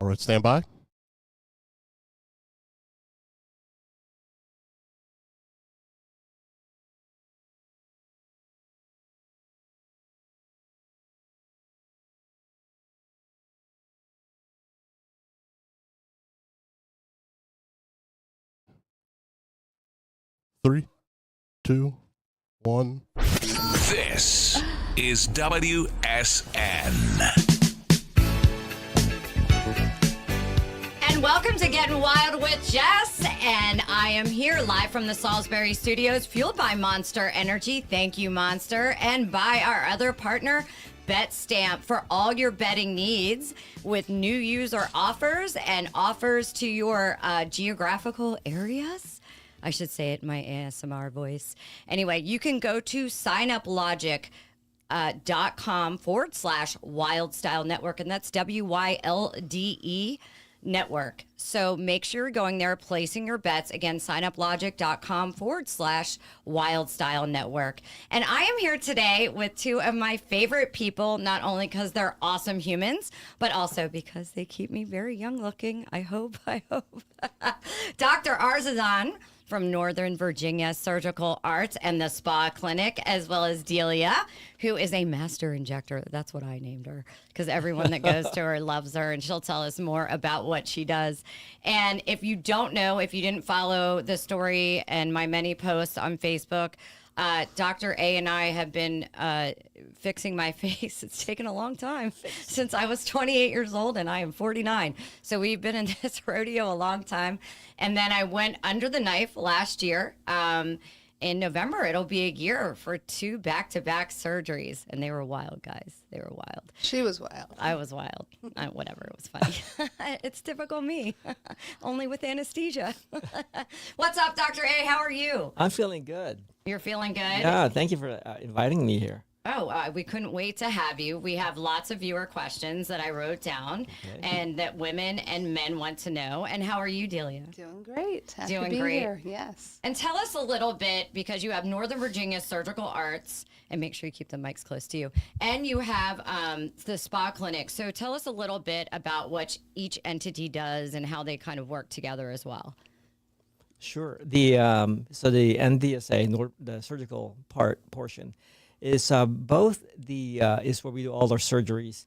All right, stand by. Three, two, one. This is WSN. And welcome to Getting Wild with Jess. And I am here live from the Salisbury Studios, fueled by Monster Energy. Thank you, Monster. And by our other partner, Bet Stamp, for all your betting needs with new user offers and offers to your geographical areas. I should say it in my ASMR voice. Anyway, you can go to signuplogic.com/Wylde Style Network, and that's WYLDE Network. So make sure you're going there, placing your bets. Again, signuplogic.com/Wylde Style Network. And I am here today with two of my favorite people, not only because they're awesome humans, but also because they keep me very young looking. I hope. Dr. Arzadon from Northern Virginia Surgical Arts and the Spa Clinic, as well as Delia, who is a master injector. That's what I named her, because everyone that goes to her loves her, and she'll tell us more about what she does. And if you don't know, if you didn't follow the story and my many posts on Facebook, Dr. A and I have been fixing my face. It's taken a long time since I was 28 years old and I am 49. So we've been in this rodeo a long time. And then I went under the knife last year. In November, it'll be a year for 2 back-to-back surgeries. And they were wild, guys. They were wild. She was wild. I was wild. Whatever, it was funny. It's typical me, only with anesthesia. What's up, Dr. A? How are you? I'm feeling good. You're feeling good? Yeah, thank you for inviting me here. Oh, we couldn't wait to have you. We have lots of viewer questions that I wrote down and that women and men want to know. And how are you, Delia? Doing great. Happy Doing to be great. here. Yes. And tell us a little bit, because you have Northern Virginia Surgical Arts, and make sure you keep the mics close to you, and you have the Spa Clinic. So tell us a little bit about what each entity does and how they kind of work together as well. Sure. The NDSA, the surgical portion, is both is where we do all our surgeries,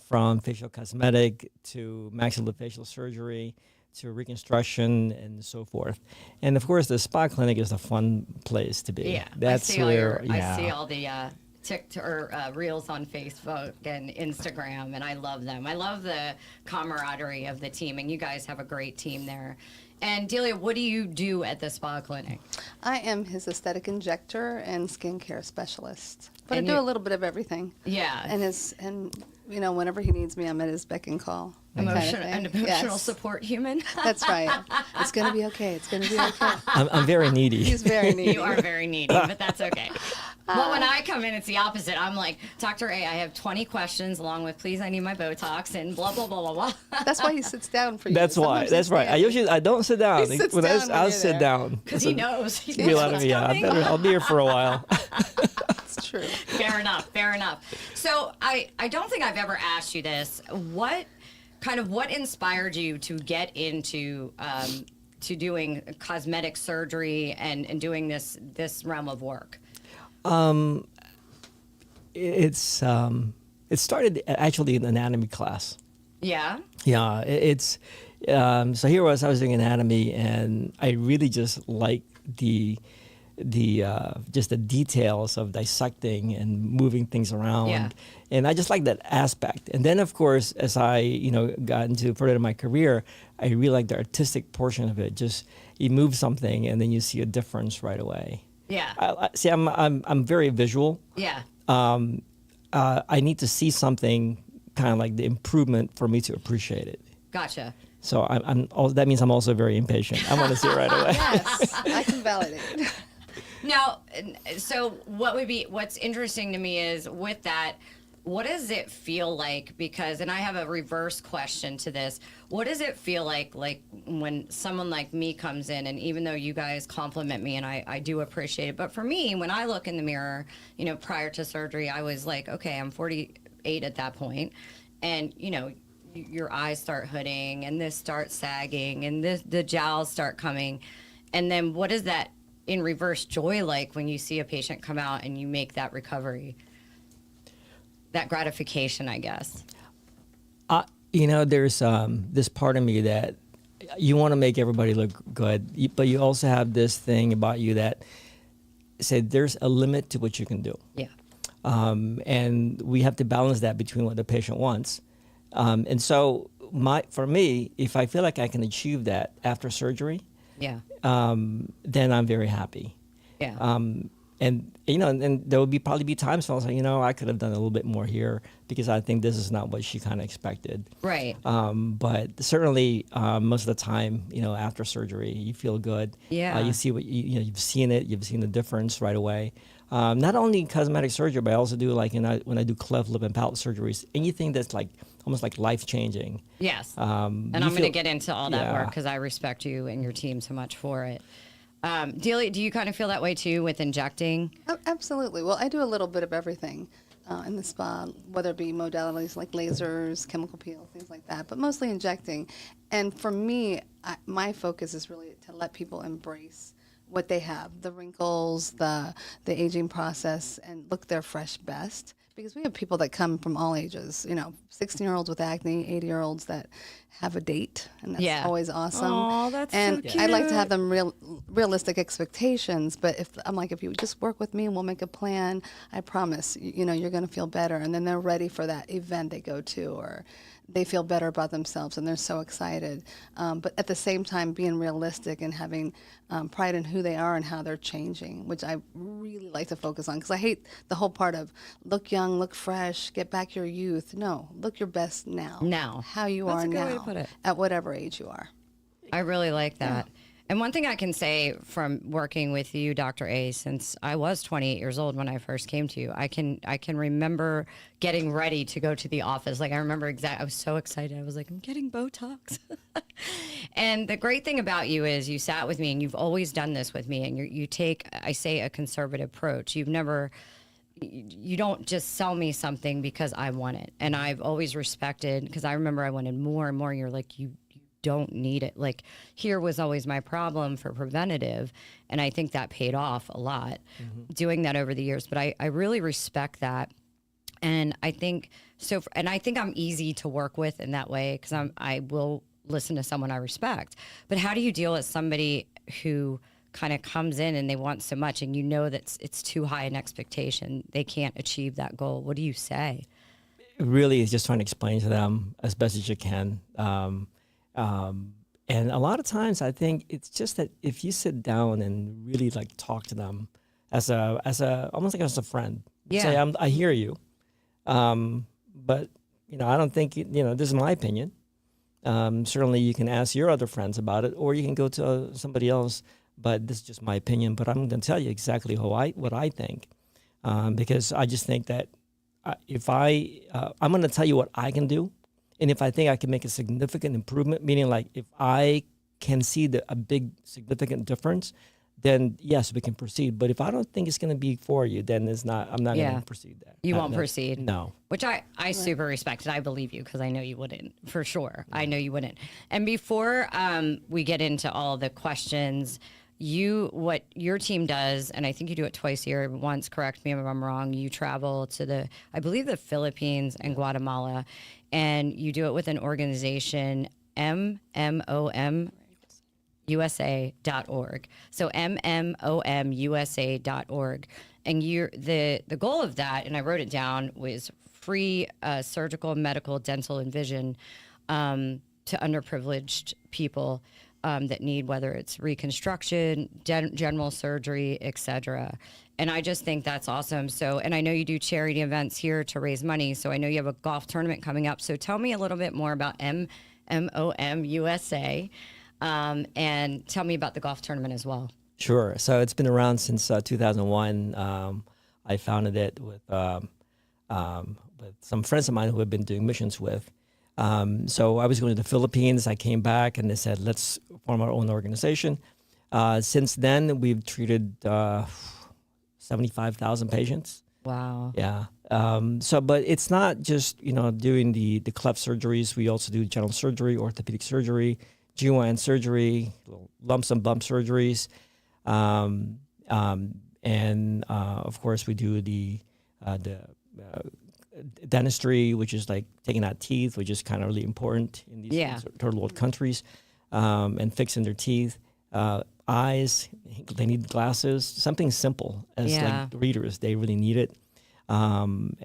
from facial cosmetic to maxillofacial surgery to reconstruction and so forth. And of course, the spa clinic is a fun place to be. Yeah, That's I see where I see all the reels on Facebook and Instagram, and I love them. I love the camaraderie of the team, and you guys have a great team there. And Delia, what do you do at the spa clinic? I am his aesthetic injector and skincare specialist. But And I do you- a little bit of everything. Yeah. And whenever he needs me, I'm at his beck and call. That kind of An thing. emotional Yes. support human. That's right. It's going to be okay. It's going to be okay. I'm very needy. He's very needy. You are very needy, but that's okay. Well, when I come in, it's the opposite. I'm like, Dr. A, I have 20 questions along with, please, I need my Botox and blah, blah, blah, blah, blah. That's why he sits down for you. That's why. Sometimes That's he's right. I don't sit down. He sits When down when I'll you're sit there. down. Because he knows. He Be knows like, what's yeah, coming. I'll be here for a while. It's true. Fair enough. Fair enough. So I don't think I've ever asked you this. What inspired you to get into to doing cosmetic surgery and doing this realm of work? It started actually in anatomy class. Yeah. Yeah, so here I was doing anatomy, and I really just like the just the details of dissecting and moving things around. Yeah. And I just like that aspect. And then, of course, as I got into further in my career, I really like the artistic portion of it. Just you move something, and then you see a difference right away. Yeah. See, I'm very visual. Yeah. I need to see something, kind of like the improvement, for me to appreciate it. Gotcha. So that means I'm also very impatient. I want to see it right away. Yes, I can validate. Now, so what's interesting to me is with that, what does it feel like? Because, and I have a reverse question to this. What does it feel like when someone like me comes in, and even though you guys compliment me and I do appreciate it, but for me, when I look in the mirror, prior to surgery, I was like, okay, I'm 48 at that point, and your eyes start hooding and this starts sagging and the jowls start coming. And then what is that in reverse joy like when you see a patient come out and you make that recovery? That gratification, I guess. There's this part of me that you want to make everybody look good, but you also have this thing about you that say there's a limit to what you can do. Yeah. And we have to balance that between what the patient wants. And so for me, if I feel like I can achieve that after surgery, Yeah. then I'm very happy. Yeah. And there will probably be times when I was like, I could have done a little bit more here because I think this is not what she kind of expected. Right. But certainly, most of the time, after surgery, you feel good. Yeah. You see what you've seen it. You've seen the difference right away. Not only cosmetic surgery, but I also do when I do cleft lip and palate surgeries, anything that's like almost like life changing. Yes. And I'm going to get into all that Yeah. work because I respect you and your team so much for it. Delia, do you kind of feel that way too with injecting? Oh, absolutely. Well, I do a little bit of everything in the spa, whether it be modalities like lasers, chemical peel, things like that, but mostly injecting. And for me, my focus is really to let people embrace what they have, the wrinkles, the aging process, and look their fresh best. Because we have people that come from all ages, 16-year-olds with acne, 80-year-olds that have a date, and that's always awesome. Oh, that's and so I like to have cute. them realistic expectations. But if you just work with me and we'll make a plan, I promise, you're going to feel better. And then they're ready for that event they go to, or they feel better about themselves and they're so excited. But at the same time, being realistic and having pride in who they are and how they're changing, which I really like to focus on, because I hate the whole part of look young, look fresh, get back your youth. No, look your best now. Now. How you That's are a good now, way to put it. at whatever age you are. I really like that. And one thing I can say from working with you, Dr. A, since I was 28 years old when I first came to you, I can remember getting ready to go to the office. Like I remember I was so excited. I was like, I'm getting Botox. And the great thing about you is you sat with me and you've always done this with me, and you take, I say, a conservative approach. You don't just sell me something because I want it. And I've always respected, because I remember I wanted more and more. You're like, you don't need it. Like here was always my problem for preventative. And I think that paid off a lot doing that over the years. But I really respect that. And I think so. And I think I'm easy to work with in that way because I will listen to someone I respect. But how do you deal with somebody who kind of comes in and they want so much and that it's too high an expectation? They can't achieve that goal. What do you say? Really is just trying to explain to them as best as you can. And a lot of times I think it's just that if you sit down and really like talk to them as almost like as a friend, say, I hear you. But I don't think, this is my opinion. Certainly you can ask your other friends about it, or you can go to somebody else, but this is just my opinion. But I'm going to tell you exactly what I think. Because I just think that I'm going to tell you what I can do. And if I think I can make a significant improvement, meaning like if I can see a big significant difference, then yes, we can proceed. But if I don't think it's going to be for you, then I'm not going to proceed there. You won't proceed. No. Which I super respect, and I believe you because I know you wouldn't, for sure. I know you wouldn't. And before we get into all the questions, what your team does, and I think you do it twice a year. Once, correct me if I'm wrong, you travel to I believe the Philippines and Guatemala, and you do it with an organization, MMOMusa.org. So MMOMusa.org. And the goal of that, and I wrote it down, was free surgical, medical, dental, and vision to underprivileged people that need, whether it's reconstruction, general surgery, etc. And I just think that's awesome. So, and I know you do charity events here to raise money. So I know you have a golf tournament coming up. So tell me a little bit more about MMOM USA, and tell me about the golf tournament as well. Sure. So it's been around since 2001. I founded it with some friends of mine who have been doing missions with. So I was going to the Philippines. I came back and they said, let's form our own organization. Since then, we've treated 75,000 patients. Wow. Yeah. But it's not just doing the cleft surgeries. We also do general surgery, orthopedic surgery, GYN surgery, lumps and bump surgeries, and of course we do the dentistry, which is like taking out teeth, which is kind of really important in these third world countries, and fixing their teeth. Eyes, they need glasses. Something simple as like readers, they really need it. And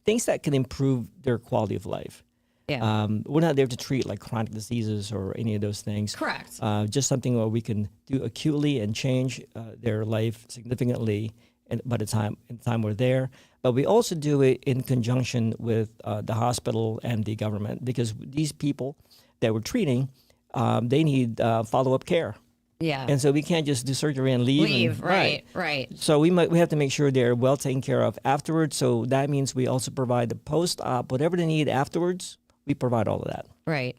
things that can improve their quality of life. Yeah. We're not there to treat like chronic diseases or any of those things. Correct. Just something where we can do acutely and change their life significantly, and by the time we're there. But we also do it in conjunction with the hospital and the government, because these people that we're treating, they need follow-up care. Yeah. And so we can't just do surgery and leave. Right. So we have to make sure they're well taken care of afterwards. So that means we also provide the post-op, whatever they need afterwards, we provide all of that. Right.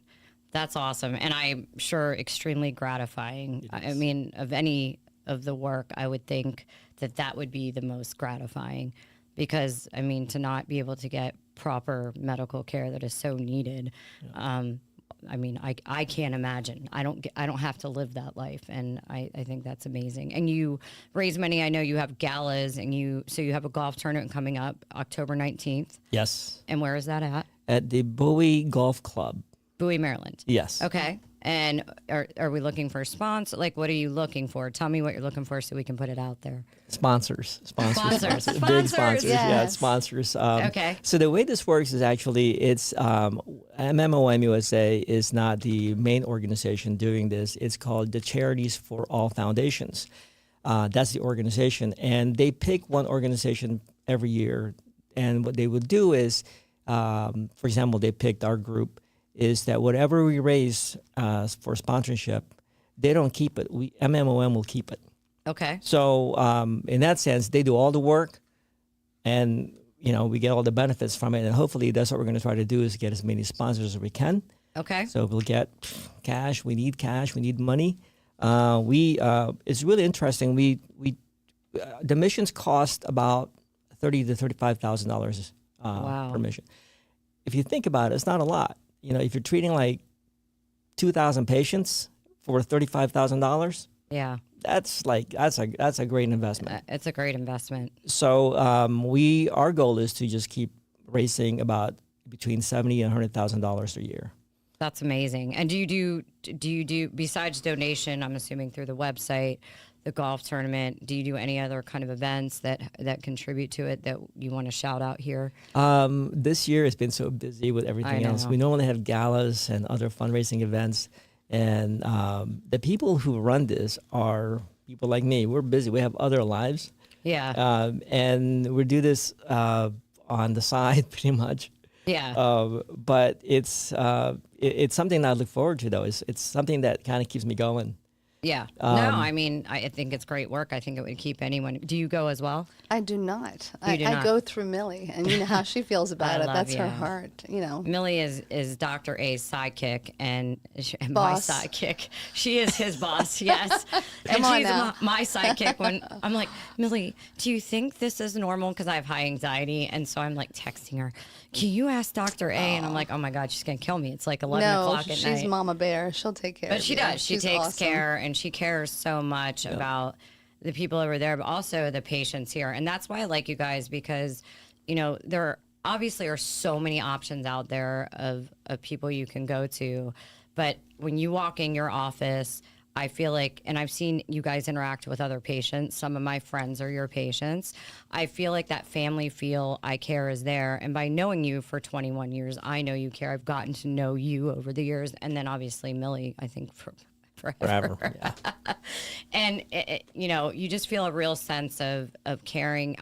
That's awesome. And I'm sure extremely gratifying. I mean, of any of the work, I would think that would be the most gratifying, because, I mean, to not be able to get proper medical care that is so needed. I mean, I can't imagine. I don't have to live that life, and I think that's amazing. And you raise money. I know you have galas, and so you have a golf tournament coming up October 19th. Yes. And where is that at? At the Bowie Golf Club. Bowie, Maryland. Yes. Okay. And are we looking for sponsors? Like, what are you looking for? Tell me what you're looking for so we can put it out there. Sponsors. Sponsors. Big sponsors. Yes. Yeah, sponsors. Okay. So the way this works is actually it's MMOM USA is not the main organization doing this. It's called the Charities for All Foundations. That's the organization, and they pick one organization every year. And what they would do is, for example, they picked our group. Is that whatever we raise for sponsorship, they don't keep it. MMOM will keep it. Okay. So in that sense, they do all the work, and we get all the benefits from it. And hopefully, that's what we're going to try to do, is get as many sponsors as we can. Okay. So we'll get cash. We need cash. We need money. It's really interesting. The missions cost about $30,000 to $35,000 per mission. If you think about it, it's not a lot. If you're treating like 2,000 patients for $35,000, yeah, that's a great investment. It's a great investment. So our goal is to just keep raising about between $70,000 and $100,000 a year. That's amazing. And do you do besides donation? I'm assuming through the website, the golf tournament. Do you do any other kind of events that contribute to it that you want to shout out here? This year has been so busy with everything else. We normally have galas and other fundraising events, and the people who run this are people like me. We're busy. We have other lives. Yeah. And we do this on the side pretty much. Yeah. But it's something that I look forward to, though. It's something that kind of keeps me going. Yeah. No, I mean, I think it's great work. I think it would keep anyone. Do you go as well? I do not. You do I not. go through Millie, and you know how she feels about it. love That's her you. heart. Millie is Dr. A's sidekick and my Boss. sidekick. She is his boss, yes. And on she's now. my sidekick when I'm like, Millie, do you think this is normal? Because I have high anxiety. And so I'm like texting her, can you ask Dr. A? And I'm like, oh my God, she's going to kill me. It's like 11 No, o'clock at she's night. Mama Bear. She'll take care of But she you. does. She She's takes awesome. care, and she cares so much about the people over there, but also the patients here. And that's why I like you guys, because, there obviously are so many options out there of people you can go to. But when you walk in your office, I feel like, and I've seen you guys interact with other patients. Some of my friends are your patients. I feel like that family feel, I care is there. And by knowing you for 21 years, I know you care. I've gotten to know you over the years. And then obviously Millie, I think forever. Yeah. And, you just feel a real sense of caring.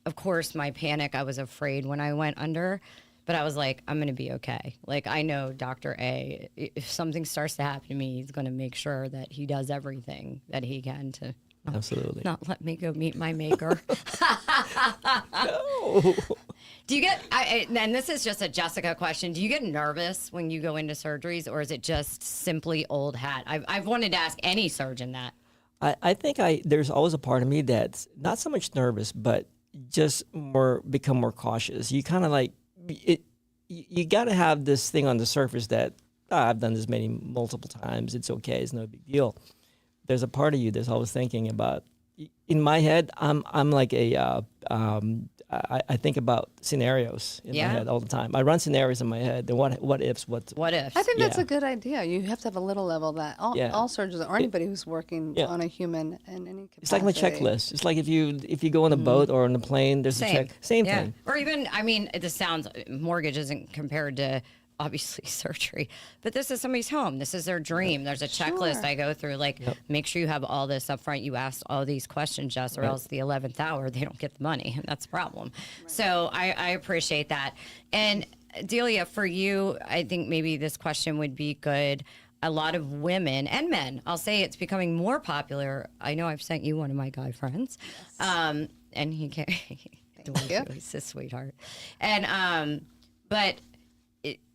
Of course, my panic, I was afraid when I went under. But I was like, I'm going to be okay. Like, I know Dr. A, if something starts to happen to me, he's going to make sure that he does everything that he can to Absolutely. not let me go meet my maker. No. Do you get, and this is just a Jessica question, do you get nervous when you go into surgeries, or is it just simply old hat? I've wanted to ask any surgeon that. I think there's always a part of me that's not so much nervous, but just become more cautious. You kind of like it. You got to have this thing on the surface that I've done this multiple times. It's okay. It's no big deal. There's a part of you that's always thinking about. In my head, I'm like I think about scenarios in my head all the time. I run scenarios in my head. The what ifs, what ifs. I think that's a good idea. You have to have a little level that all surgeons or anybody who's working on a human in any capacity. It's like my checklist. It's like if you go on a boat or on a plane, there's a check. Same thing. Or even, I mean, this sounds, mortgage isn't compared to obviously surgery, but this is somebody's home. This is their dream. There's a checklist I go through, like make sure you have all this up front. You ask all these questions, Jess, or else the 11th hour, they don't get the money. And that's the problem. Right. So I appreciate that. And Delia, for you, I think maybe this question would be good. A lot of women and men, I'll say it's becoming more popular. I know I've sent you one of my guy friends. Yes. And he can't, he's a sweetheart. And, but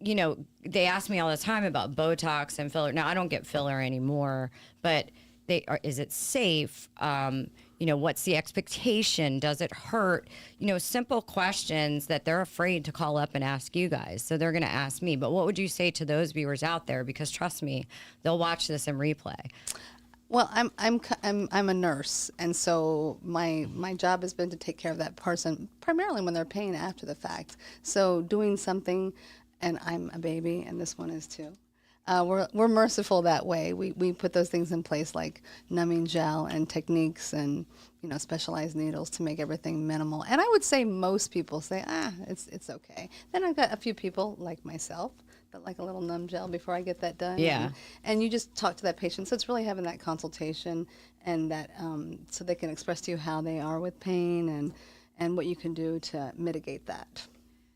you know, they ask me all the time about Botox and filler. Now, I don't get filler anymore, but is it safe? You know, what's the expectation? Does it hurt? You know, simple questions that they're afraid to call up and ask you guys. So they're going to ask me. But what would you say to those viewers out there? Because trust me, they'll watch this in replay. Well, I'm a nurse, and so my job has been to take care of that person primarily when they're paying after the fact. So doing something. And I'm a baby, and this one is too. We're merciful that way. We put those things in place like numbing gel and techniques and specialized needles to make everything minimal. And I would say most people say it's okay. Then I've got a few people like myself that like a little numb gel before I get that done. Yeah. And you just talk to that patient. So it's really having that consultation and that so they can express to you how they are with pain and what you can do to mitigate that.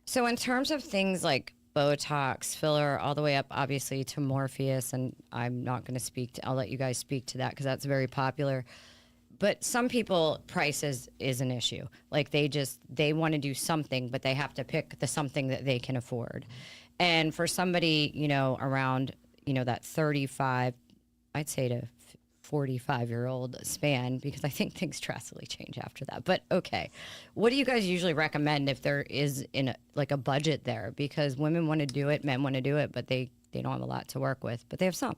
So in terms of things like Botox, filler, all the way up, obviously, to Morpheus, and I'm not going to I'll let you guys speak to that because that's very popular. But some people, price is an issue. Like they want to do something, but they have to pick the something that they can afford. And for somebody, around, that 35, I'd say to 45-year-old span, because I think things drastically change after that. But okay, what do you guys usually recommend if there is a budget there? Because women want to do it, men want to do it, but they don't have a lot to work with, but they have some.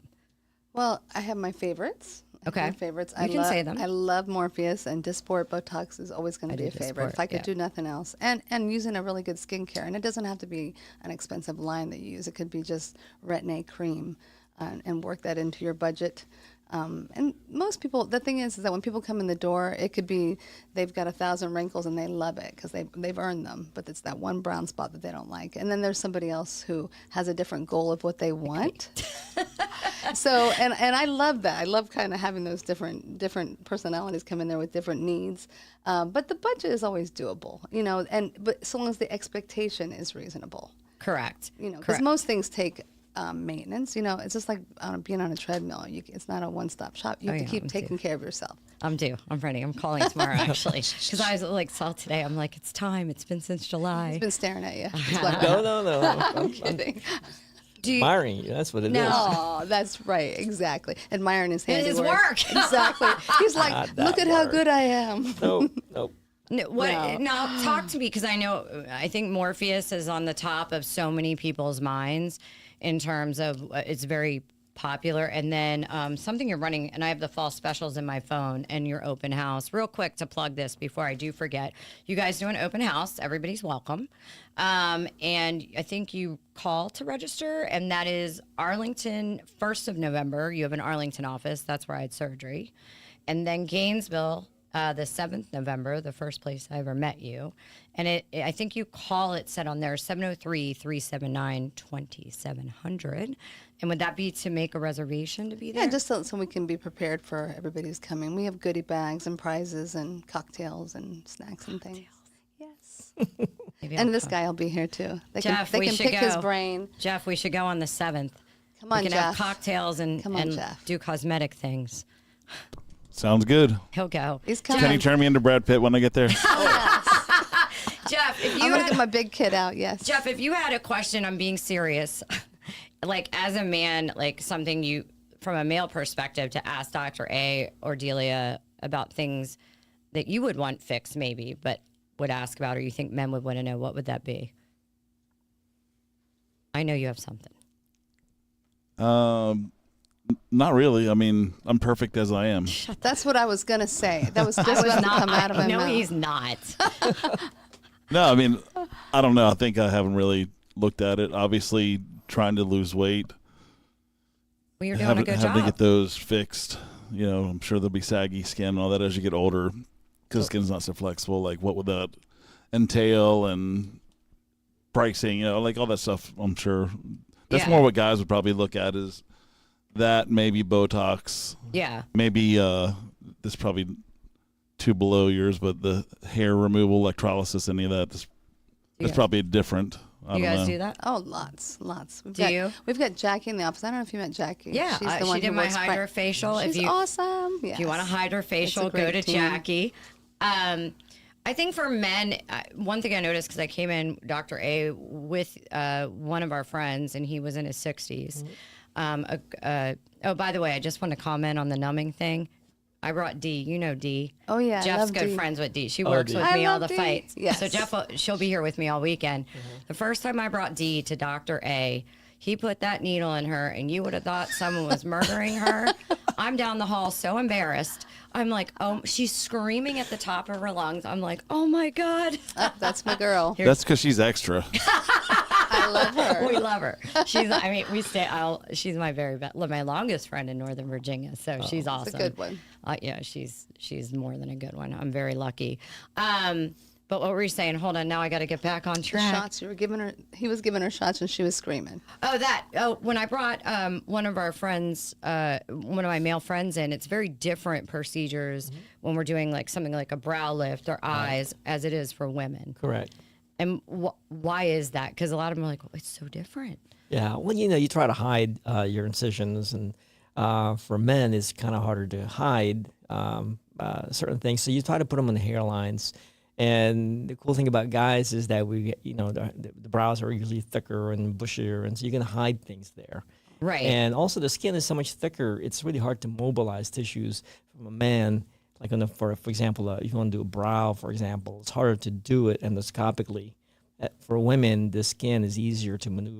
Well, I have my favorites. Okay. My favorites. You can say them. I love Morpheus, and Dysport Botox is always going to be a favorite. If I could do nothing else. And using a really good skincare. And it doesn't have to be an expensive line that you use. It could be just Retin-A cream and work that into your budget. And most people, the thing is that when people come in the door, it could be they've got 1,000 wrinkles and they love it because they've earned them, but it's that one brown spot that they don't like. And then there's somebody else who has a different goal of what they want. So, and I love that. I love kind of having those different personalities come in there with different needs. But the budget is always doable, but so long as the expectation is reasonable. Correct. Because most things take maintenance. It's just like being on a treadmill. It's not a one-stop shop. You have to keep taking care of yourself. I'm due. I'm ready. I'm calling tomorrow, actually. Because I was saw today. I'm like, it's time. It's been since July. He's been staring at you. No. I'm kidding. Admiring you. That's what it is. No, that's right. Exactly. Admiring his handiwork. His work. Exactly. He's like, look at how good I am. Nope. Now, talk to me, because I think Morpheus is on the top of so many people's minds in terms of it's very popular. And then something you're running, and I have the fall specials in my phone and your open house. Real quick to plug this before I do forget. You guys do an open house. Everybody's welcome. And I think you call to register, and that is Arlington, 1st of November. You have an Arlington office. That's where I had surgery. And then Gainesville, the 7th November, the first place I ever met you. And I think you call it set on there, 703-379-2700. And would that be to make a reservation to be there? Yeah, just so we can be prepared for everybody who's coming. We have goodie bags and prizes and cocktails and snacks and things. Yes. And this guy will be here too. Jeff, they can pick his brain. Jeff, we should go on the 7th. Come on, we can Jeff. have cocktails and Jeff. do cosmetic things. Sounds good. He'll go. He's coming. Can you turn me into Brad Pitt when I get there? Jeff, if you I'm going to get my big kid out, yes. Jeff, if you had a question, I'm being serious, like as a man, like something you, from a male perspective, to ask Dr. A or Delia about things that you would want fixed maybe, but would ask about, or you think men would want to know, what would that be? I know you have something. Not really. I mean, I'm perfect as I am. That's what I was gonna say. That was just about to come out of my no, mouth. he's not. No, I mean, I don't know. I think I haven't really looked at it. Obviously, trying to lose weight, Well, you're doing a good having to job. get those fixed. You know, I'm sure there'll be saggy skin and all that as you get older because skin's not so flexible. Like, what would that entail and pricing? You know, like all that stuff. I'm sure that's Yeah. more what guys would probably look at is that, maybe Botox, Yeah. maybe this is probably too below yours, but the hair removal, electrolysis, any of that, that's Yeah. probably different. I You don't guys know. do that? Oh, lots. Do We've got Jackie in the office. I don't know if you met Jackie. Yeah, She's the one she did who my works hydrofacial. She's If you awesome. Yes. If you want a hydrofacial, great go to team. Jackie. I think for men, one thing I noticed because I came in Dr. A with one of our friends, and he was in his 60s. Oh, by the way, I just want to comment on the numbing thing. I brought Dee. You know Dee. Oh, yeah, I Jeff's love good Dee. friends with Dee. She works Dee. with I me all love the Dee. fights. Yes. So she'll be here with me all weekend. The first time I brought Dee to Dr. A, he put that needle in her, and you would have thought someone was murdering her. I'm down the hall so embarrassed. I'm like, oh, she's screaming at the top of her lungs. I'm like, oh my God. Oh, that's my girl. That's because she's extra. I love her. We love her. She's my very best, my longest friend in Northern Virginia. So she's awesome. It's a good one. Yeah, she's more than a good one. I'm very lucky. But what were you saying? Hold on, now I got to get back on The track. shots you were giving her. He was giving her shots, and she was screaming. When I brought one of our friends, one of my male friends in, it's very different procedures when we're doing like something like a brow lift or eyes as it is for women. Correct. And why is that? Because a lot of them are like, oh, it's so different. Yeah. Well, you try to hide your incisions, and for men, it's kind of harder to hide certain things. So you try to put them on the hairlines. And the cool thing about guys is that the brows are usually thicker and bushier, and so you can hide things there. Right. And also the skin is so much thicker; it's really hard to mobilize tissues from a man. Like for example, if you want to do a brow, for example, it's harder to do it endoscopically. For women, the skin is easier to move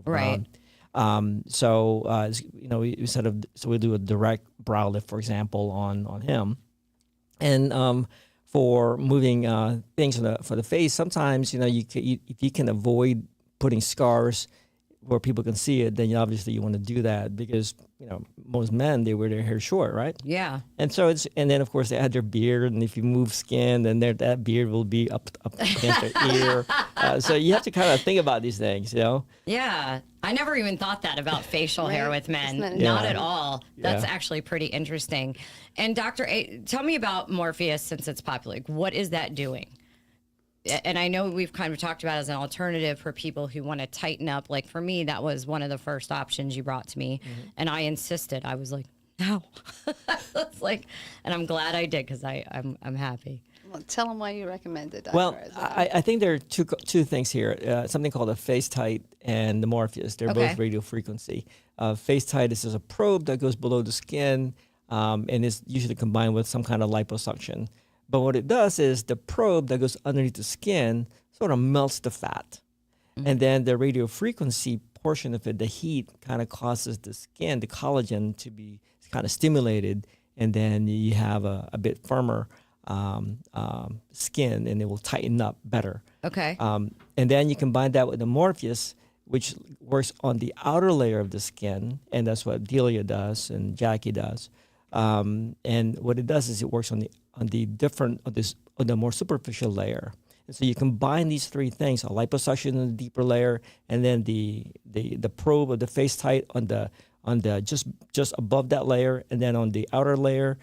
Right. around. So we do a direct brow lift, for example, on him, and for moving things for the face, sometimes if you can avoid putting scars where people can see it, then obviously you want to do that because most men, they wear their hair short, right? Yeah. And so and then of course they add their beard, and if you move skin, then that beard will be up against their ear. So you have to kind of think about these things, Yeah. I never even thought that about facial hair Right. with men. Isn't that Not Yeah. at all. That's Yeah. actually pretty interesting. And Dr. A, tell me about Morpheus since it's popular. Like, what is that doing? And I know we've kind of talked about it as an alternative for people who want to tighten up. Like for me, that was one of the first options you brought to me. And I insisted. I was like, no. It's like, and I'm glad I did because I'm happy. Well, tell them why you recommended Dr. Well, Isaac. I think there are two things here. Something called a face tight and the Morpheus. They're Okay. both radio frequency. Face tight is just a probe that goes below the skin, and is usually combined with some kind of liposuction. But what it does is the probe that goes underneath the skin sort of melts the fat. And then the radio frequency portion of it, the heat kind of causes the skin, the collagen, to be kind of stimulated. And then you have a bit firmer skin, and it will tighten up better. Okay. And then you combine that with the Morpheus, which works on the outer layer of the skin, and that's what Delia does and Jackie does. And what it does is it works on the more superficial layer. And so you combine these three things: a liposuction in the deeper layer, and then the probe of the face tight on the just above that layer, and then on the outer layer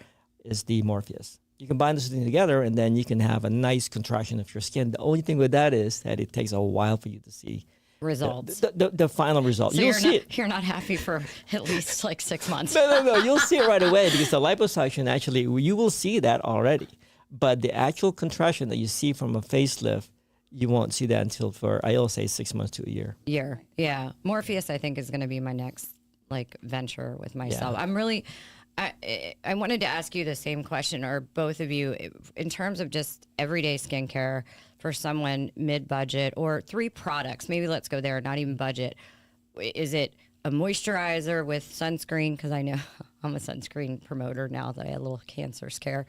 is the Morpheus. You combine those things together, and then you can have a nice contraction of your skin. The only thing with that is that it takes a while for you to see Results. the final result. So You'll see it. you're not happy for at least like 6 months. No. You'll see it right away because the liposuction, actually, you will see that already. But the actual contraction that you see from a facelift, you won't see that until I'll say 6 months to a year. Yeah. Morpheus, I think, is going to be my next like venture with myself. Yeah. I'm really, I wanted to ask you the same question, or both of you, in terms of just everyday skincare for someone mid-budget, or 3 products. Maybe let's go there, not even budget. Is it a moisturizer with sunscreen? Because I know I'm a sunscreen promoter now that I had a little cancer scare.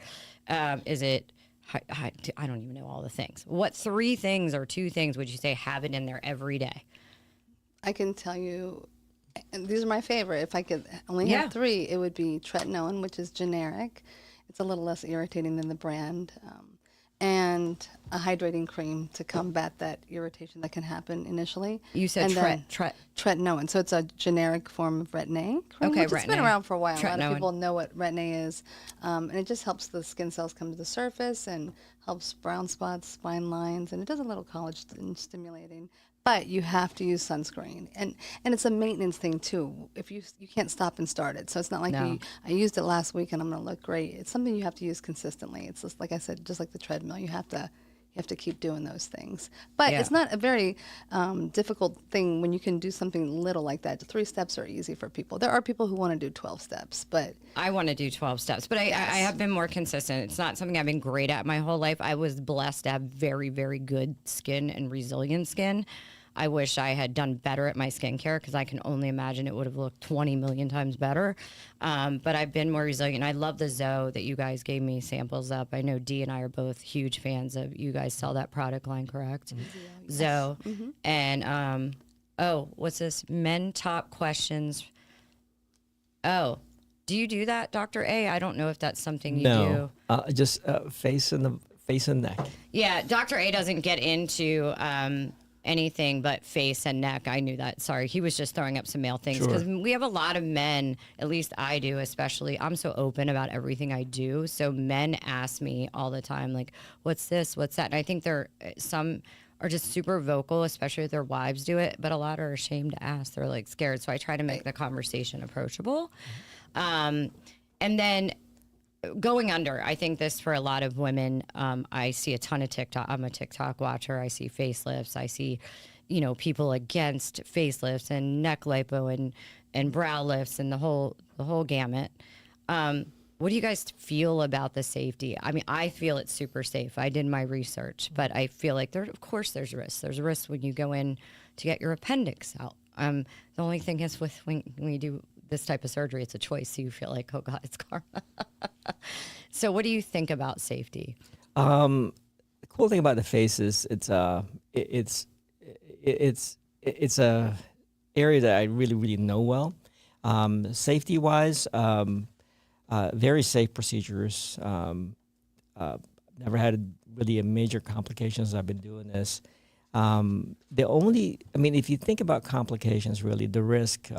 Is it, I don't even know all the things. What 3 things or 2 things would you say have it in there every day? I can tell you, and these are my favorite. If I could only have 3, it would be tretinoin, which is generic. It's a little less irritating than the brand. And a hydrating cream to combat that irritation that can happen initially. You said tretinoin. So it's a generic form of Retin-A cream, Okay, which has been Retin-A. around for a while. A lot Tretinoin. of people know what Retin-A is. And it just helps the skin cells come to the surface and helps brown spots, fine lines, and it does a little collagen stimulating. But you have to use sunscreen, and it's a maintenance thing too. If you can't stop and start it, so it's not like I used it last week and I'm going to look great. It's something you have to use consistently. It's just like I said, just like the treadmill, you have to keep doing those things. But it's not a very difficult thing when you can do something little like that. The 3 steps are easy for people. There are people who want to do 12 steps, but I want to do 12 steps, but I have been more consistent. It's not something I've been great at my whole life. I was blessed to have very, very good skin and resilient skin. I wish I had done better at my skincare, because I can only imagine it would have looked 20 million times better. But I've been more resilient. I love the Zoe that you guys gave me samples of. I know Dee and I are both huge fans of. You guys sell that product line, correct? Mm-hmm. Zoe. Mm-hmm. And, what's this? Men Top Questions. Oh, do you do that, Dr. A? I don't know if that's something you do. No, just face and neck. Yeah, Dr. A doesn't get into anything but face and neck. I knew that. Sorry. He was just throwing up some male things, because we have a lot of men, at least I do, especially. I'm so open about everything I do. So men ask me all the time, like, what's this? What's that? And I think some are just super vocal, especially if their wives do it, but a lot are ashamed to ask. They're like scared. So I try to make the conversation approachable. And then going under, I think this for a lot of women, I see a ton of TikTok. I'm a TikTok watcher. I see facelifts. I see, people against facelifts and neck lipo and brow lifts and the whole gamut. What do you guys feel about the safety? I mean, I feel it's super safe. I did my research, but I feel like of course there's risks. There's risks when you go in to get your appendix out. The only thing is when you do this type of surgery, it's a choice. So you feel like, oh God, it's karma. So what do you think about safety? The cool thing about the face is it's a area that I really, really know well. Safety wise, very safe procedures. Never had really a major complications. I've been doing this. If you think about complications, really, the risk,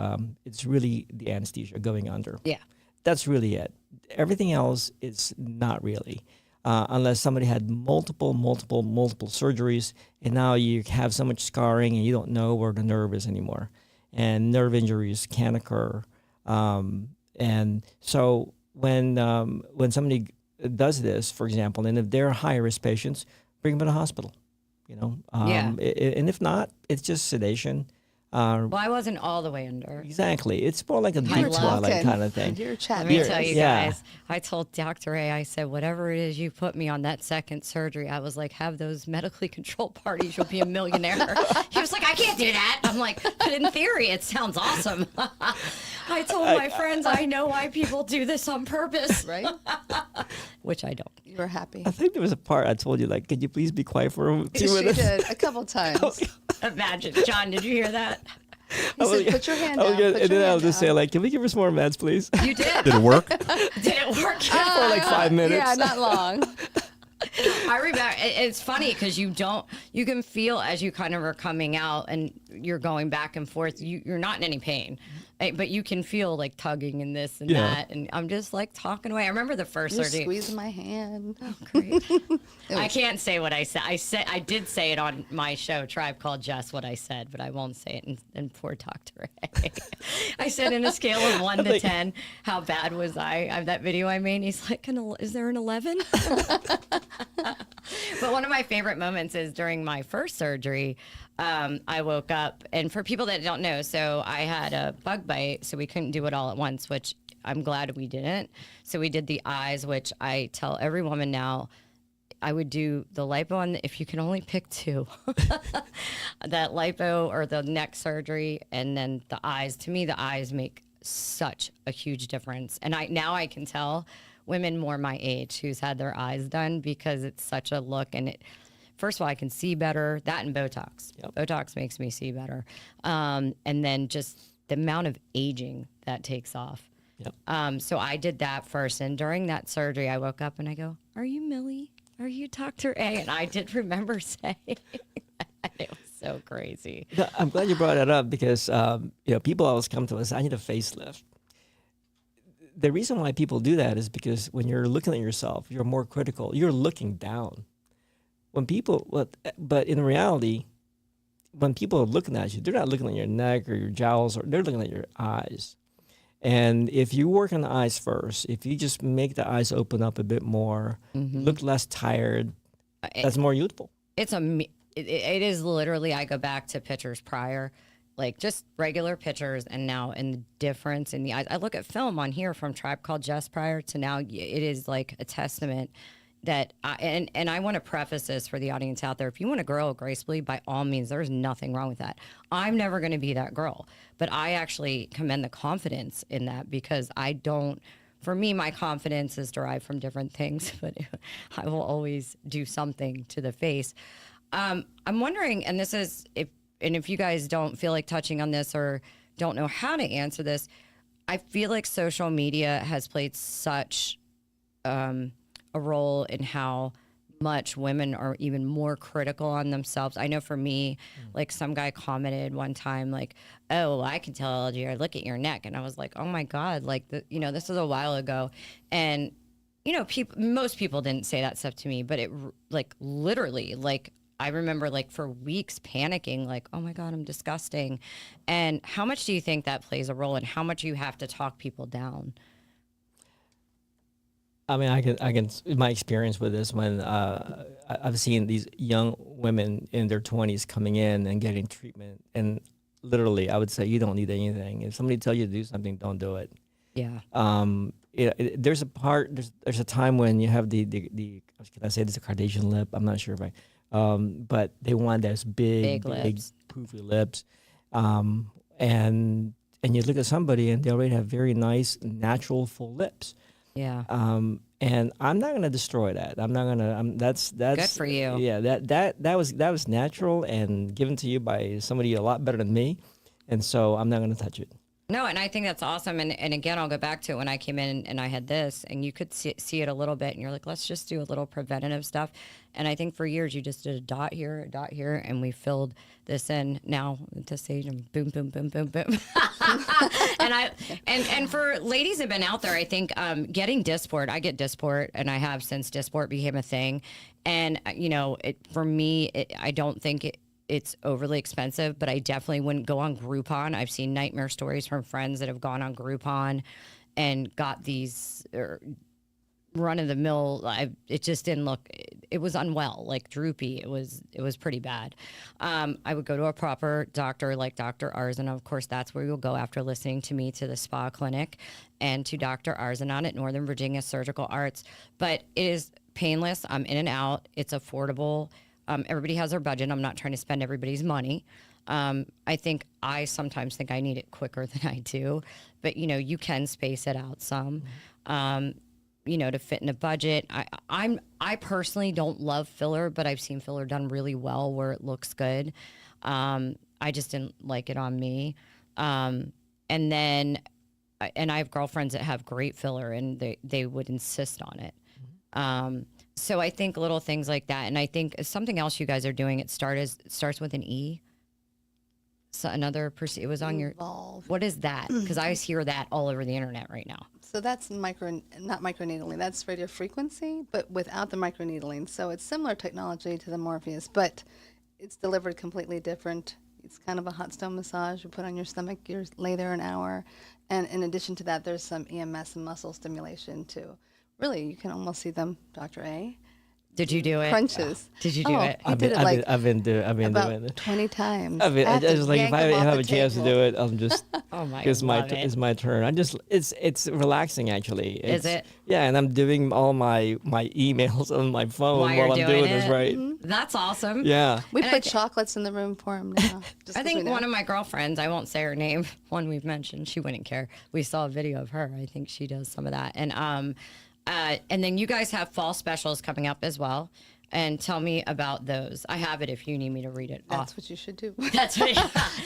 it's really the anesthesia going under. Yeah. That's really it. Everything else is not really. Unless somebody had multiple surgeries, and now you have so much scarring and you don't know where the nerve is anymore. And nerve injuries can occur. And so when somebody does this, for example, and if they're high-risk patients, bring them to the hospital. And if not, it's just sedation. Well, I wasn't all the way under. Exactly. It's more like a deep twilight kind of thing. You're chatting. Let me tell you guys, I told Dr. A, I said, whatever it is you put me on that second surgery, I was like, have those medically controlled parties, you'll be a millionaire. He was like, I can't do that. I'm like, but in theory, it sounds awesome. I told my friends, I know why people do this on purpose. Right? Which I don't. You were happy. I think there was a part I told you, like, could you please be quiet for a few She minutes? did a couple times. Imagine. John, did you hear that? He said, put your hand down. And then I'll just say, like, can we give her some more meds, please? You did. Did it work? Did it work? For like 5 minutes. Yeah, not long. I remember it's funny because you can feel as you kind of are coming out and you're going back and forth, you're not in any pain, but you can feel like tugging and this and that, and I'm just like talking away. I remember the first You're surgery. squeezing my hand. Oh, great. I can't say what I said. I did say it on my show, Tribe Called Jess, what I said, but I won't say it in poor Dr. A. I said in a scale of 1 to 10, how bad was I? That video I made, he's like, is there an 11? But one of my favorite moments is during my first surgery. I woke up, and for people that don't know, so I had a bug bite, so we couldn't do it all at once, which I'm glad we didn't. So we did the eyes, which I tell every woman now, I would do the lipo on if you can only pick two, that lipo or the neck surgery, and then the eyes. To me, the eyes make such a huge difference. And I can tell women more my age who's had their eyes done because it's such a look. And it, first of all, I can see better. That and Botox. Yep. Botox makes me see better. And then just the amount of aging that takes off. Yep. So I did that first. And during that surgery, I woke up and I go, "Are you Millie? Are you Dr. A?" And I did remember saying that. It was so crazy. No, I'm glad you brought that up because people always come to us. I need a facelift. The reason why people do that is because when you're looking at yourself, you're more critical. You're looking down. But in reality, when people are looking at you, they're not looking at your neck or your jowls, or they're looking at your eyes. And if you work on the eyes first, if you just make the eyes open up a bit more, look less tired, that's more youthful. It is literally, I go back to pictures prior, like just regular pictures, and now in the difference in the eyes. I look at film on here from Tribe Called Jess prior to now. It is like a testament that and I want to preface this for the audience out there. If you want to grow gracefully, by all means, there's nothing wrong with that. I'm never going to be that girl, but I actually commend the confidence in that, because for me, my confidence is derived from different things, but I will always do something to the face. I'm wondering, and this is, if you guys don't feel like touching on this or don't know how to answer this, I feel like social media has played such a role in how much women are even more critical on themselves. I know for me, like some guy commented one time, like, "Oh, I can tell LG, I look at your neck." And I was like, "Oh my God," like, this was a while ago. And, most people didn't say that stuff to me, but it like literally, like, I remember like for weeks panicking, like, "Oh my God, I'm disgusting." And how much do you think that plays a role in how much you have to talk people down? I mean, I can. My experience with this, when I've seen these young women in their 20s coming in and getting treatment, and literally, I would say, you don't need anything. If somebody tells you to do something, don't do it. Yeah. There's a time when you have the can I say this, a Kardashian lip? I'm not sure if but they want those big lips, poofy lips, and you look at somebody and they already have very nice, natural, full lips. Yeah. And I'm not gonna destroy that. I'm not gonna. That's good for you. Yeah. That was natural and given to you by somebody a lot better than me, and so I'm not gonna touch it. No, and I think that's awesome. And again, I'll go back to when I came in and I had this, and you could see it a little bit, and you're like, let's just do a little preventative stuff. And I think for years you just did a dot here, and we filled this in. Now at this age, I'm boom, boom, boom, boom, boom. and for ladies that have been out there, I think getting Dysport, I get Dysport, and I have since Dysport became a thing. And for me, I don't think it's overly expensive, but I definitely wouldn't go on Groupon. I've seen nightmare stories from friends that have gone on Groupon and got these run of the mill. It just didn't look. It was unwell, like droopy. It was pretty bad. I would go to a proper doctor like Dr. Arzan. Of course, that's where you'll go after listening to me, to the spa clinic, and to Dr. Arzanon at Northern Virginia Surgical Arts. But it is painless. I'm in and out. It's affordable. Everybody has their budget. I'm not trying to spend everybody's money. I sometimes think I need it quicker than I do, but you can space it out some, to fit in a budget. I personally don't love filler, but I've seen filler done really well where it looks good. I just didn't like it on me. And I have girlfriends that have great filler, and they would insist on it. So I think little things like that. And I think something else you guys are doing, it starts with an E. So it was on your, Evolve. what is that? Because I hear that all over the internet right now. So that's not microneedling. That's radio frequency, but without the microneedling. So it's similar technology to the Morpheus, but it's delivered completely different. It's kind of a hot stone massage. You put on your stomach, you lay there an hour. And in addition to that, there's some EMS and muscle stimulation too. Really, you can almost see them, Dr. A, Did you do it? crunches. Did you do Oh, it? He did it like I've been doing about it. 20 times. I have to just like yank if I him off have the a chance to table. do it, I'm just Oh my it's my love it. it's my turn. I just it's relaxing actually. Is it? Yeah, and I'm doing all my emails on my phone While while you're I'm doing doing this, it? right? That's awesome. Yeah. We And I put thi- chocolates in the room for him now. I think one of my girlfriends, I won't say her name, one we've mentioned, she wouldn't care. We saw a video of her. I think she does some of that. And then you guys have fall specials coming up as well. And tell me about those. I have it if you need me to read it That's off. what you should do. That's what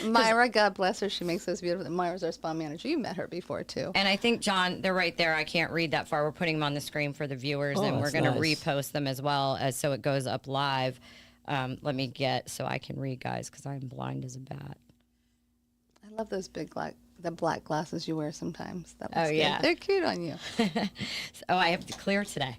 Myra, God bless her. She makes those beautiful. Myra's our spa manager. You met her before, too. And I think, John, they're right there. I can't read that far. We're putting them on the screen for the viewers, Oh, and we're that's going to nice. repost them as well as so it goes up live. Let me get so I can read, guys, because I'm blind as a bat. I love those the black glasses you wear sometimes. That Oh, looks good. yeah. They're cute on you. Oh, I have to clear today.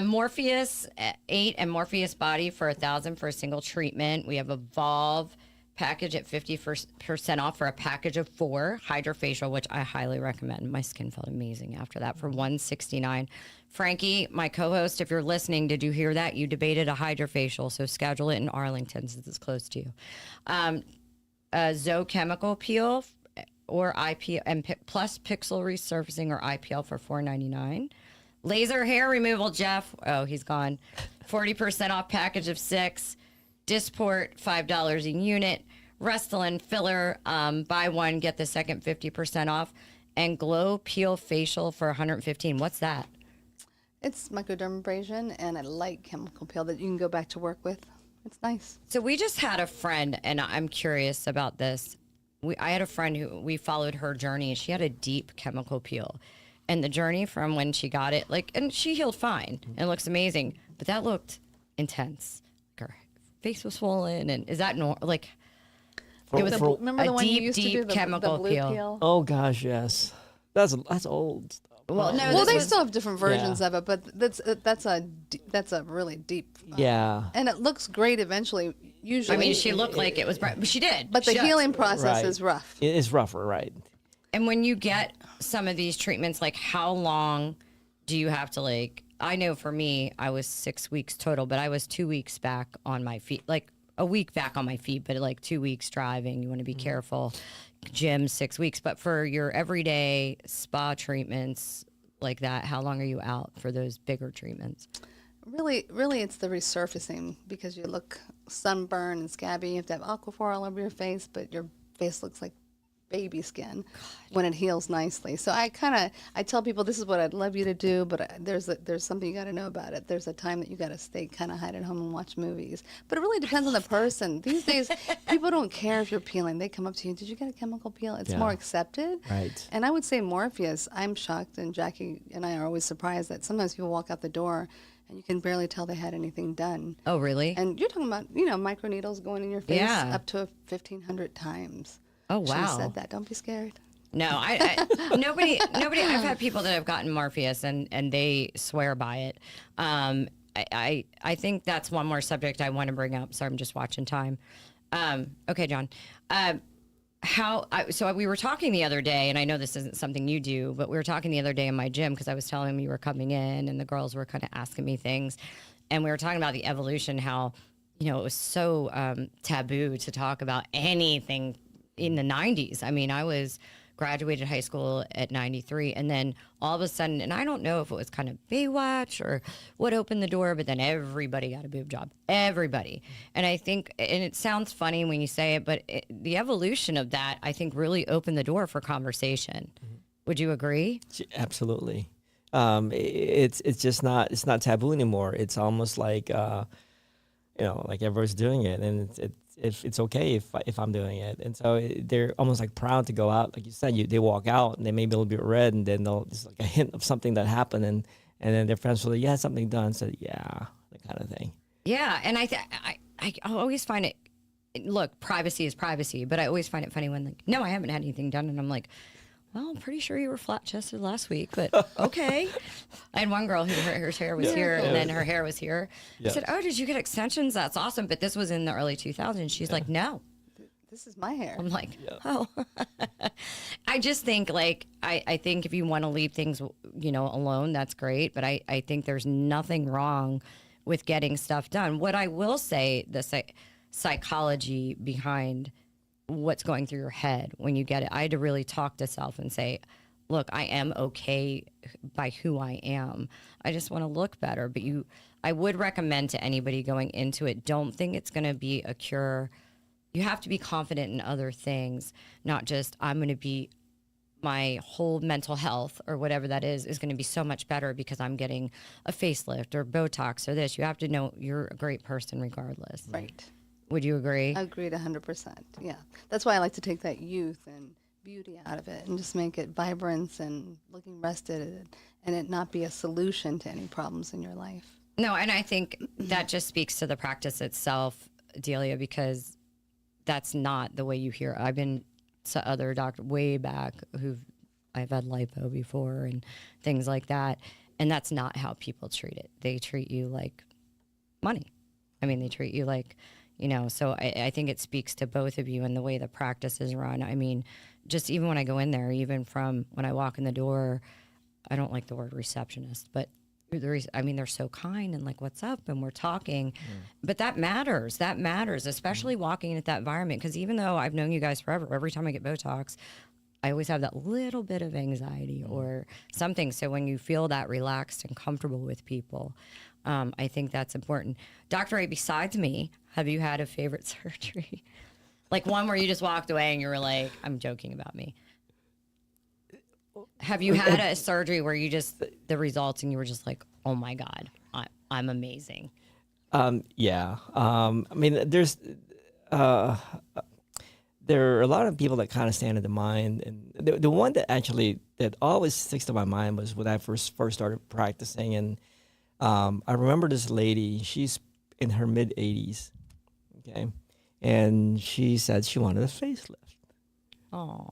Morpheus 8 and Morpheus Body for $1,000 for a single treatment. We have Evolve package at 50% off for a package of 4 hydrofacial, which I highly recommend. My skin felt amazing after that for $169. Frankie, my co-host, if you're listening, did you hear that? You debated a hydrofacial, so schedule it in Arlington since it's close to you. Zoe chemical peel or IPL and plus pixel resurfacing or IPL for $4.99. Laser hair removal, Jeff. Oh, he's gone. 40% off package of 6. Dysport, $5 a unit. Restylane filler, buy one, get the second 50% off. And Glow Peel Facial for $115. What's that? It's microdermabrasion and a light chemical peel that you can go back to work with. It's nice. So we just had a friend, and I'm curious about this. I had a friend who we followed her journey, and she had a deep chemical peel. And the journey from when she got it, and she healed fine and looks amazing, but that looked intense. Like her face was swollen, and is that it was Remember a the one you deep, used to deep do, the chemical blue peel? Oh gosh, yes. That's old stuff. Well, no, Well, this they was- still have different versions of it, but that's a really deep. Yeah. And it looks great eventually. Usually, I mean, she looked like it was bright, but she did. but the She does. healing process Right. is rough. It is rougher, right? And when you get some of these treatments, how long do you have to I know for me, I was 6 weeks total, but I was 2 weeks back on my feet, a week back on my feet, but 2 weeks driving. You want to be careful. Gym, 6 weeks. But for your everyday spa treatments like that, how long are you out for those bigger treatments? Really, it's the resurfacing because you look sunburned and scabby. You have to have Aquaphor all over your face, but your face looks like baby skin when it heals nicely. So I tell people this is what I'd love you to do, but there's something you got to know about it. There's a time that you got to stay kind of hide at home and watch movies. But it really depends on the person. These days, people don't care if you're peeling. They come up to you, did you get a chemical peel? It's Yeah. more accepted. Right. And I would say Morpheus, I'm shocked, and Jackie and I are always surprised that sometimes people walk out the door and you can barely tell they had anything done. Oh, really? And you're talking about, microneedles going in your face Yeah. up to 1,500 times. Oh, She wow. said that. Don't be scared. No, nobody. I've had people that have gotten Morpheus and they swear by it. I think that's one more subject I want to bring up. So I'm just watching time. Okay, John. So we were talking the other day, and I know this isn't something you do, but we were talking the other day in my gym because I was telling him you were coming in, and the girls were kind of asking me things, and we were talking about the evolution, how it was so taboo to talk about anything in the 90s. I mean, I was graduated high school at 93, and then all of a sudden, and I don't know if it was kind of Baywatch or what opened the door, but then everybody got a boob job. Everybody. And I think, and it sounds funny when you say it, but the evolution of that, I think, really opened the door for conversation. Would you agree? Absolutely. It's just not taboo anymore. It's almost like like everyone's doing it, and it's okay if I'm doing it. And so they're almost like proud to go out. Like you said, they walk out and they may be a little bit red, and then there's like a hint of something that happened, and then their friends will say, yeah, something done. So yeah, that kind of thing. Yeah, and I always find it. Look, privacy is privacy, but I always find it funny when no, I haven't had anything done, and I'm like, well, I'm pretty sure you were flat chested last week, but okay. I had one girl who her hair was here, and then her hair was here. I said, oh, did you get extensions? That's awesome. But this was in the early 2000s. She's like, no. This is my hair. I'm like, oh. I just think I think if you want to leave things, alone, that's great. But I think there's nothing wrong with getting stuff done. What I will say, the psychology behind what's going through your head when you get it, I had to really talk to self and say, look, I am okay by who I am. I just want to look better. But I would recommend to anybody going into it, don't think it's going to be a cure. You have to be confident in other things, not just I'm going to be, my whole mental health or whatever that is going to be so much better because I'm getting a facelift or Botox or this. You have to know you're a great person regardless. Right. Would you agree? Agreed 100%. Yeah. That's why I like to take that youth and beauty out of it and just make it vibrance and looking rested and it not be a solution to any problems in your life. No, and I think that just speaks to the practice itself, Delia, because that's not the way you hear. I've been to other doctors way back I've had lipo before and things like that, and that's not how people treat it. They treat you like money. I mean, they treat you like, so I think it speaks to both of you and the way the practice is run. I mean, just even when I go in there, even from when I walk in the door, I don't like the word receptionist, but they're so kind and like, what's up? And we're talking, but that matters. That matters, especially walking into that environment. Because even though I've known you guys forever, every time I get Botox, I always have that little bit of anxiety or something. So when you feel that relaxed and comfortable with people, I think that's important. Dr. A, besides me, have you had a favorite surgery? Like one where you just walked away and you were like, I'm joking about me. Have you had a surgery where you just, the results and you were just like, oh my God, I'm amazing? Yeah. I mean, there are a lot of people that kind of stand in the mind. And the one that always sticks to my mind was when I first started practicing. And I remember this lady, she's in her mid 80s. Okay. And she said she wanted a facelift. Oh.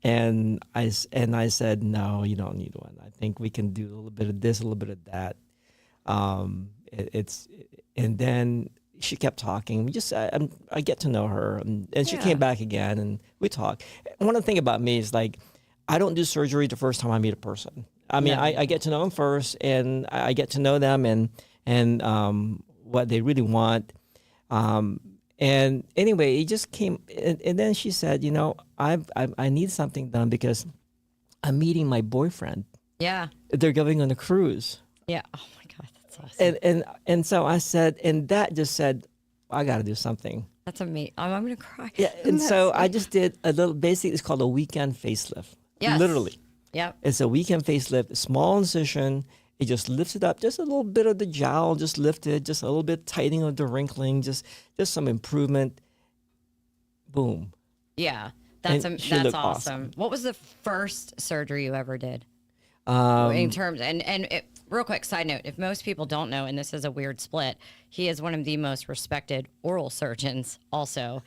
And I said, no, you don't need one. I think we can do a little bit of this, a little bit of that. And then she kept talking. I get to know her, and she came back again, and we talked. One of the things about me is like, I don't do surgery the first time I meet a person. I mean, I get to know them first, and I get to know them and what they really want. And anyway, it just came, and then she said, I need something done because I'm meeting my boyfriend. Yeah. They're going on a cruise. Yeah. Oh my God, that's awesome. And so I said, and that just said, I got to do something. That's amazing. I'm going to cry. Yeah. And so I just did a little, basically it's called a weekend facelift. Yes. Literally. Yep. It's a weekend facelift, small incision. It just lifts it up, just a little bit of the jowl, just lifted, just a little bit tightening of the wrinkling, just some improvement. Boom. Yeah, that's awesome. Awesome. What was the first surgery you ever did? In terms, real quick side note, if most people don't know, and this is a weird split, he is one of the most respected oral surgeons also,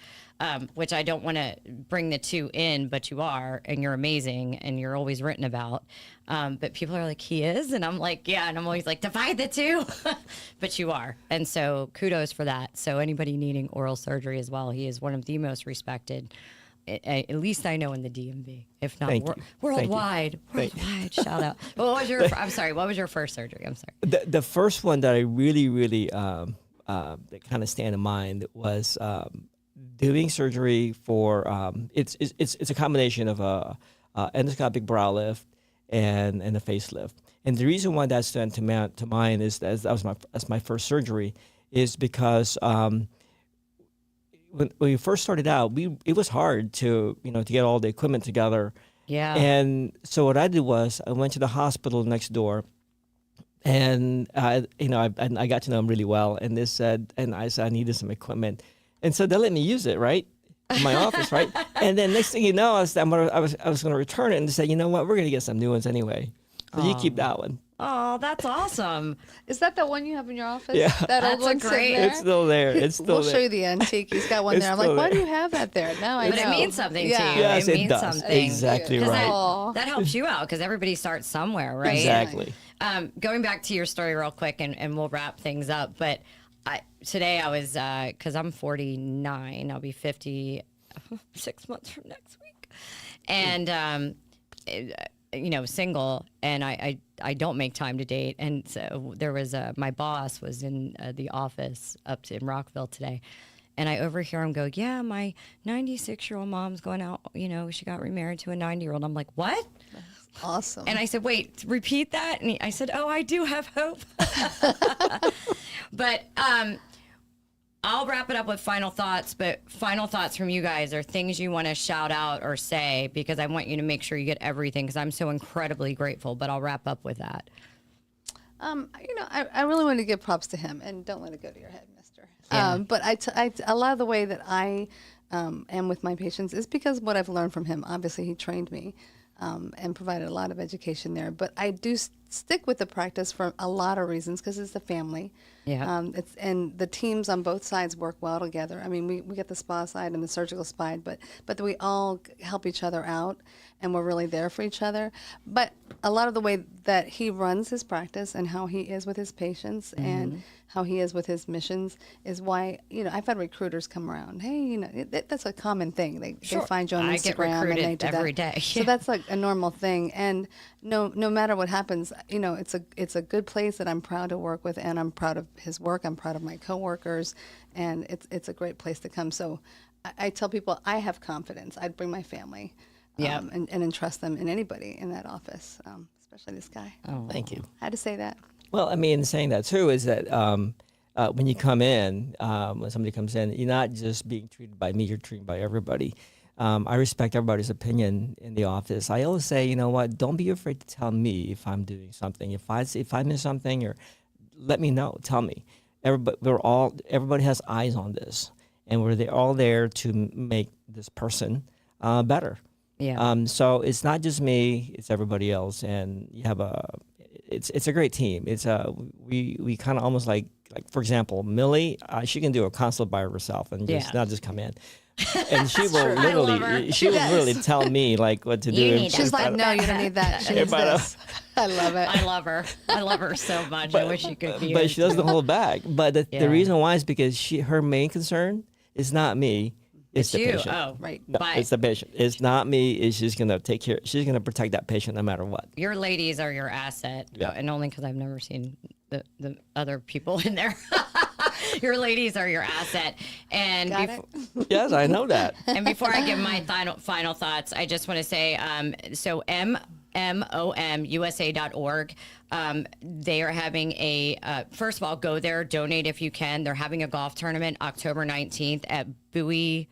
which I don't want to bring the two in, but you are, and you're amazing, and you're always written about. But people are like, he is? And I'm like, yeah. And I'm always like, divide the two. But you are. And so kudos for that. So anybody needing oral surgery as well, he is one of the most respected, at least I know in the DMV, if not worldwide. Worldwide, shout out. What was your first surgery? I'm sorry. The first one that I really that kind of stand in mind was doing surgery for it's a combination of a endoscopic brow lift and a facelift. And the reason why that stood to mind is that's my first surgery is because when we first started out, it was hard to get all the equipment together. Yeah. And so what I did was I went to the hospital next door, and I got to know them really well. And I said I needed some equipment, and so they let me use it right in my office, right. And then next thing you know, I was going to return it, and they said, you know what, we're going to get some new ones anyway, so you keep that one. Oh, that's awesome. Is that the one you have in your office? Yeah. That old one sitting there? It's still there. It's still we'll there. show you the antique. He's got one there. I'm like, why do you have that there? Now I know. But it means something to you. Yes, it it means does. something. Exactly right. That helps you out because everybody starts somewhere, right? Exactly. Going back to your story real quick, and we'll wrap things up. But today I was, because I'm 49, I'll be 50 6 months from next week. And single, and I don't make time to date. And so there was my boss was in the office in Rockville today, and I overhear him go, "Yeah, my 96-year-old mom's going out. She got remarried to a 90-year-old." I'm like, "What?" Awesome. And I said, "Wait, repeat that." And I said, "Oh, I do have hope." But I'll wrap it up with final thoughts, but final thoughts from you guys are things you want to shout out or say, because I want you to make sure you get everything, because I'm so incredibly grateful. But I'll wrap up with that. I really want to give props to him, and don't let it go to your head, mister. Yeah. But a lot of the way that I am with my patients is because of what I've learned from him. Obviously, he trained me and provided a lot of education there. But I do stick with the practice for a lot of reasons, because it's the family. Yeah. And the teams on both sides work well together. I mean, we get the spa side and the surgical side, but we all help each other out, and we're really there for each other. But a lot of the way that he runs his practice and how he is with his patients and how he is with his missions is why, I've had recruiters come around. Hey, that's a common thing. They find you on I get Instagram and they recruited do every that. day. So that's like a normal thing. And no matter what happens, it's a good place that I'm proud to work with, and I'm proud of his work. I'm proud of my coworkers, and it's a great place to come. So I tell people I have confidence. I'd bring my family, and entrust them in anybody in that office, especially this guy. Oh, Thank you. I had to say that. Well, I mean, saying that too is that when you come in, when somebody comes in, you're not just being treated by me, you're treated by everybody. I respect everybody's opinion in the office. I always say, you know what, don't be afraid to tell me if I'm doing something. If I miss something, or let me know, tell me. Everybody has eyes on this, and we're all there to make this person better. Yeah. So it's not just me; it's everybody else, and you have it's a great team. It's we kind of almost like for example, Millie, she can do a consult by herself and not just come in. And she will literally tell me like what to do. You need She's like, no, you don't need that. She needs this. I love it. I love her. I love her so much. I wish you could be. But she doesn't hold back. But the reason why is because her main concern is not me. It's the you. patient. Oh, Right. No, But it's the patient. It's not me. It's she's gonna take care. She's gonna protect that patient no matter what. your ladies are your asset. Yeah. And only because I've never seen the other people in there. Your ladies are your asset. And Got it? Yes, I know that. And before I give my final thoughts, I just want to say, so MMOMUSA.org, they are having first of all, go there, donate if you can. They're having a golf tournament October 19th at Bowie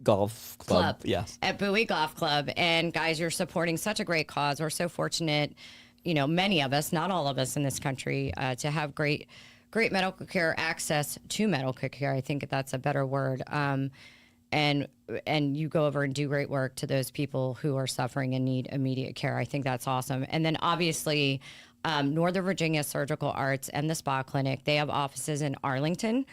Golf club. Yes. At Bowie Golf Club. And guys, you're supporting such a great cause. We're so fortunate, many of us, not all of us in this country, to have great medical care, access to medical care. I think that's a better word. And you go over and do great work to those people who are suffering and need immediate care. I think that's awesome. And then obviously, Northern Virginia Surgical Arts and the Spa Clinic, they have offices in Arlington,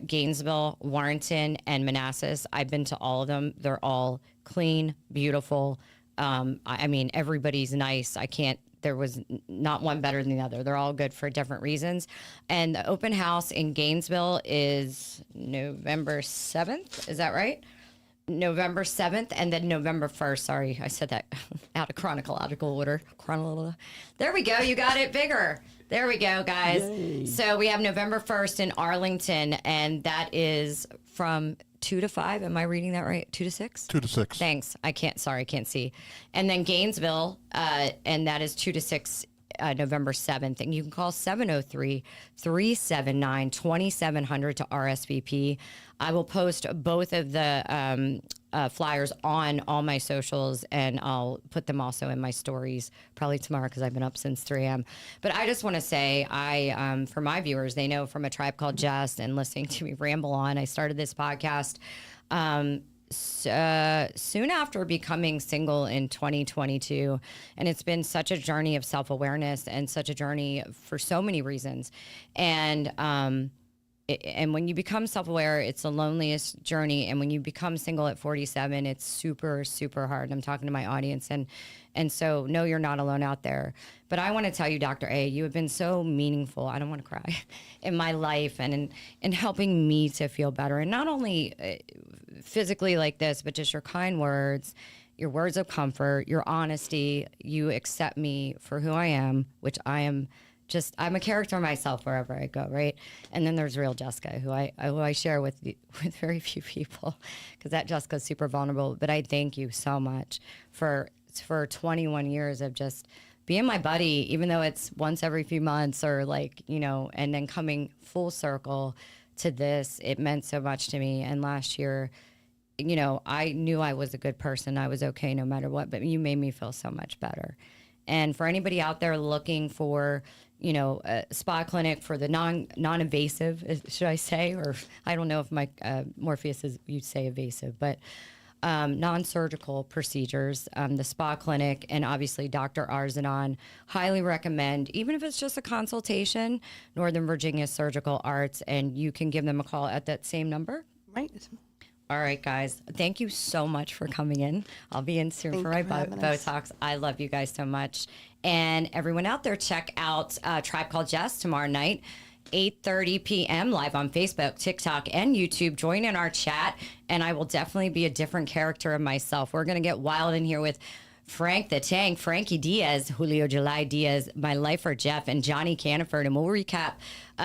Gainesville, Warrenton, and Manassas. I've been to all of them. They're all clean, beautiful. I mean, everybody's nice. There was not one better than the other. They're all good for different reasons. And the open house in Gainesville is November 7th. Is that right? November 7th and then November 1st. Sorry, I said that out of chronological order. There we go. You got it bigger. There we go, guys. Yay. So we have November 1st in Arlington, and that is from 2 to 5. Am I reading that right? 2 to 6? 2 to 6. Thanks. I can't see. And then Gainesville, and that is 2 to 6, November 7th. And you can call 703-379-2700 to RSVP. I will post both of the flyers on all my socials, and I'll put them also in my stories probably tomorrow because I've been up since 3 a.m. But I just want to say, for my viewers, they know from A Tribe Called Jess and listening to me ramble on, I started this podcast soon after becoming single in 2022. And it's been such a journey of self-awareness and such a journey for so many reasons. And when you become self-aware, it's the loneliest journey. And when you become single at 47, it's super, super hard. I'm talking to my audience. And so, no, you're not alone out there. But I want to tell you, Dr. A, you have been so meaningful. I don't want to cry in my life and in helping me to feel better. And not only physically like this, but just your kind words your words of comfort, your honesty. You accept me for who I am, which I am. I'm a character myself wherever I go, right? And then there's real Jessica, who I share with very few people, because that Jessica's super vulnerable. But I thank you so much for 21 years of just being my buddy, even though it's once every few months, or like, and then coming full circle to this. It meant so much to me. And last year, I knew I was a good person. I was okay no matter what, but you made me feel so much better. And for anybody out there looking for, a spa clinic for the non-invasive, should I say, or I don't know if my Morpheus is, you'd say evasive, but non-surgical procedures, the spa clinic, and obviously Dr. Arzanon, highly recommend, even if it's just a consultation, Northern Virginia Surgical Arts, and you can give them a call at that same number. Right. All right, guys. Thank you so much for coming in. I'll be in soon for my Botox. I love you guys so much. And everyone out there, check out Tribe Called Jess tomorrow night, 8:30 p.m. live on Facebook, TikTok, and YouTube. Join in our chat, and I will definitely be a different character of myself. We're going to get wild in here with Frank the Tank, Frankie Diaz, Julio July Diaz, My Lifer Jeff, and Johnny Caniford. And we'll recap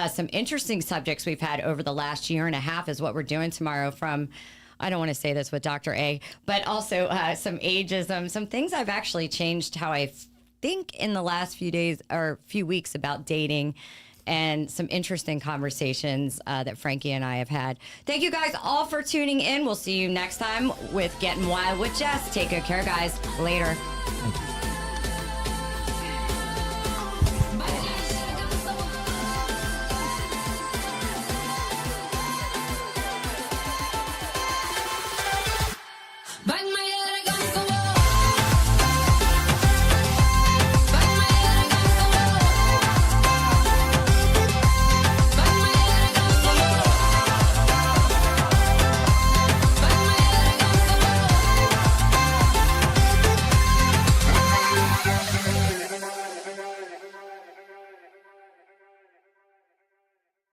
some interesting subjects we've had over the last year and a half is what we're doing tomorrow from, I don't want to say this with Dr. A, but also some ageism, some things I've actually changed how I think in the last few days or few weeks about dating, and some interesting conversations that Frankie and I have had. Thank you guys all for tuning in. We'll see you next time with Getting Wild with Jess. Take good care, guys. Later. Thank you.